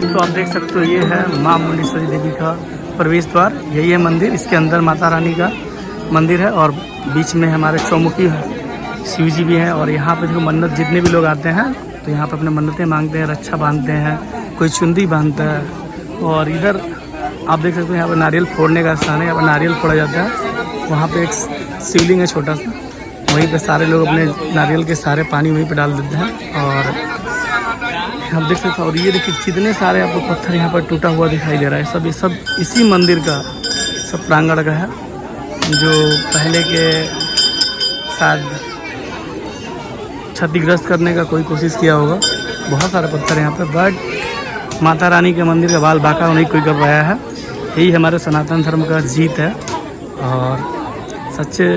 तो आप देख सकते हो ये है मां मुंडेश्वरी देवी का प्रवेश द्वार। यही है मंदिर, इसके अंदर माता रानी का मंदिर है और बीच में हमारे चौमुखी शिव जी भी हैं। और यहाँ पे जो मन्नत जितने भी लोग आते हैं तो यहाँ पे अपने मन्नतें मांगते हैं, रक्षा बांधते हैं, कोई चुंदी बांधता है। और इधर आप देख सकते हो यहाँ पर नारियल फोड़ने का स्थान है, यहाँ पर नारियल फोड़ा जाता है। वहाँ पे एक शिवलिंग है छोटा सा, वहीं पे सारे लोग अपने नारियल के सारे पानी वहीं पे डाल देते हैं। और आप देख सकते हो, और ये देखिए कितने सारे आपको पत्थर यहाँ पर टूटा हुआ दिखाई दे रहा है। सब ये सब इसी मंदिर का सब प्रांगण का है, जो पहले के शायद क्षतिग्रस्त करने का कोई कोशिश किया होगा। बहुत सारे पत्थर यहाँ पे, बट माता रानी के मंदिर का बाल बाका नहीं कोई कर पाया है। यही हमारे सनातन धर्म का जीत है। और सच्चे,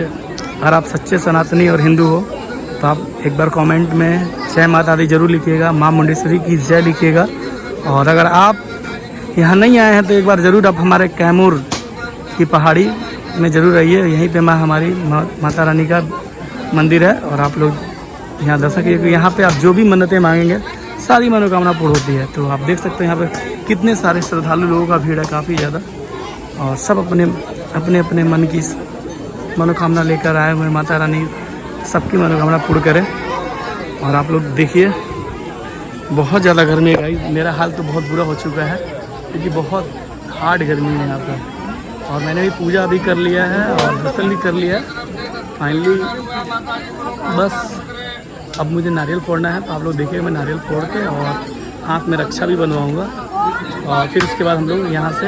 अगर आप सच्चे सनातनी और हिंदू हो तो आप एक बार कमेंट में जय माता दी जरूर लिखिएगा, मां मुंडेश्वरी की जय लिखिएगा। और अगर आप यहाँ नहीं आए हैं तो एक बार ज़रूर आप हमारे कैमूर की पहाड़ी में ज़रूर आइए। यहीं पे हमारी माता रानी का मंदिर है। और आप लोग यहाँ दर्शन कीजिए कि यहाँ पे आप जो भी मन्नतें मांगेंगे सारी मनोकामना पूर्ण होती है। तो आप देख सकते हैं यहाँ पे कितने सारे श्रद्धालु लोगों का भीड़ है, काफ़ी ज़्यादा। और सब अपने अपने मन की मनोकामना लेकर आए हुए। माता रानी सबकी मनोकामना पूर्ण करें। और आप लोग देखिए बहुत ज़्यादा गर्मी है गाइस, मेरा हाल तो बहुत बुरा हो चुका है क्योंकि बहुत हार्ड गर्मी है यहाँ पर। और मैंने भी पूजा भी कर लिया है और दर्शन भी कर लिया है फाइनली। बस अब मुझे नारियल फोड़ना है, तो आप लोग देखिए मैं नारियल फोड़ के और हाथ में रक्षा भी बनवाऊँगा। और फिर उसके बाद हम लोग यहाँ से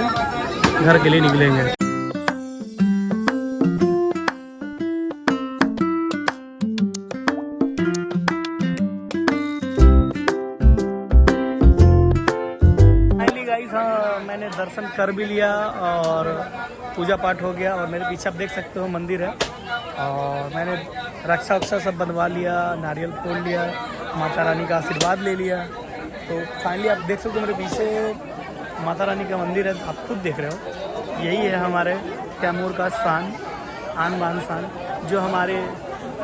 घर के लिए निकलेंगे। मैंने दर्शन कर भी लिया और पूजा पाठ हो गया। और मेरे पीछे आप देख सकते हो मंदिर है। और मैंने रक्षा वक्षा सब बनवा लिया, नारियल फोड़ लिया, माता रानी का आशीर्वाद ले लिया। तो फाइनली आप देख सकते हो मेरे पीछे माता रानी का मंदिर है, आप खुद देख रहे हो। यही है हमारे कैमूर का स्थान, आन बान स्थान, जो हमारे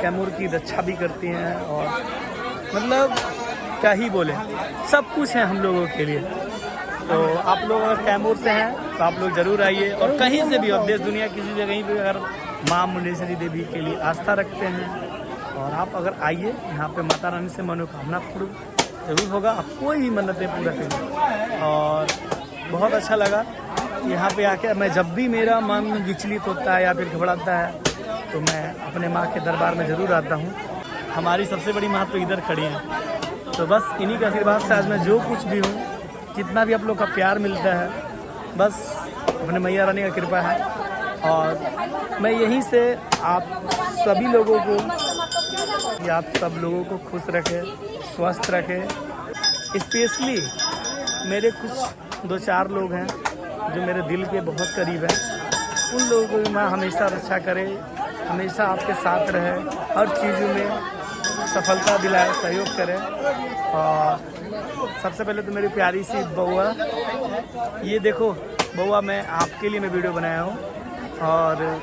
कैमूर की रक्षा भी करती हैं। और मतलब क्या ही बोले, सब कुछ है हम लोगों के लिए। तो आप लोग अगर कैमूर से हैं तो आप लोग ज़रूर आइए। और कहीं से भी आप देश दुनिया किसी जगह कहीं भी अगर मां मुंडेश्वरी देवी के लिए आस्था रखते हैं और आप अगर आइए यहाँ पे, माता रानी से मनोकामना पूर्ण जरूर होगा। आप कोई भी मन्नतें पूरा करें। और बहुत अच्छा लगा यहाँ पे आके। मैं जब भी मेरा मन विचलित होता है या फिर घबराता है तो मैं अपने माँ के दरबार में ज़रूर आता हूँ। हमारी सबसे बड़ी माँ तो इधर खड़ी है। तो बस इन्हीं का आशीर्वाद से आज मैं जो कुछ भी हूँ, जितना भी आप लोग का प्यार मिलता है, बस अपने मैया रानी का कृपा है। और मैं यहीं से आप सभी लोगों को, कि आप सब लोगों को खुश रखें, स्वस्थ रखें। स्पेशली मेरे कुछ 2-4 लोग हैं जो मेरे दिल के बहुत करीब हैं, उन लोगों को भी मैं हमेशा रक्षा करे, हमेशा आपके साथ रहे, हर चीज़ों में सफलता दिलाए, सहयोग करे। और सबसे पहले तो मेरी प्यारी सी बउआ, ये देखो बउआ, मैं आपके लिए मैं वीडियो बनाया हूँ। और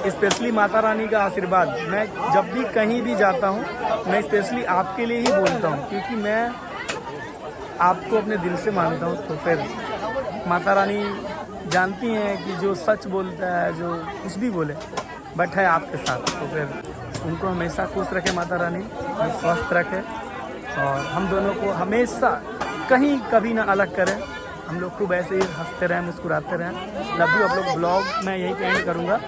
स्पेशली माता रानी का आशीर्वाद, मैं जब भी कहीं भी जाता हूँ मैं स्पेशली आपके लिए ही बोलता हूँ, क्योंकि मैं आपको अपने दिल से मानता हूँ। तो फिर माता रानी जानती हैं कि जो सच बोलता है, जो कुछ भी बोले बट है आपके साथ, तो फिर उनको हमेशा खुश रखे माता रानी, स्वस्थ रखे और हम दोनों को हमेशा कहीं कभी ना अलग करें। हम लोग खूब ऐसे ही हंसते रहें, मुस्कुराते रहें। Love you. आप लोग ब्लॉग मैं यहीं पे एंड करूँगा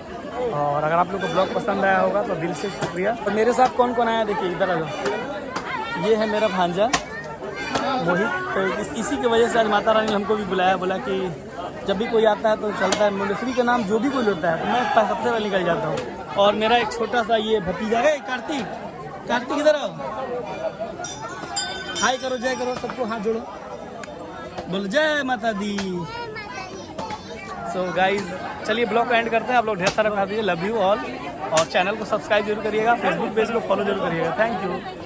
और अगर आप लोग को ब्लॉग पसंद आया होगा तो दिल से शुक्रिया। और मेरे साथ कौन कौन आया देखिए इधर आ जाओ। ये है मेरा भांजा मोहित, तो इसी की वजह से आज माता रानी ने हमको भी बुलाया, बोला कि जब भी कोई आता है तो चलता है मुंडेश्वरी का नाम जो भी कोई लेता है तो मैं सबसे पहले निकल जाता हूँ। और मेरा एक छोटा सा ये भतीजा है कार्तिक, कार्तिक इधर आओ, हाय करो, जय करो, सबको हाथ जोड़ो, बोलो जय माता दी। सो गाइज चलिए ब्लॉग को एंड करते हैं। आप लोग ढेर सारा बना दीजिए। लव यू ऑल और चैनल को सब्सक्राइब जरूर करिएगा, फेसबुक पेज को फॉलो जरूर करिएगा। Thank you.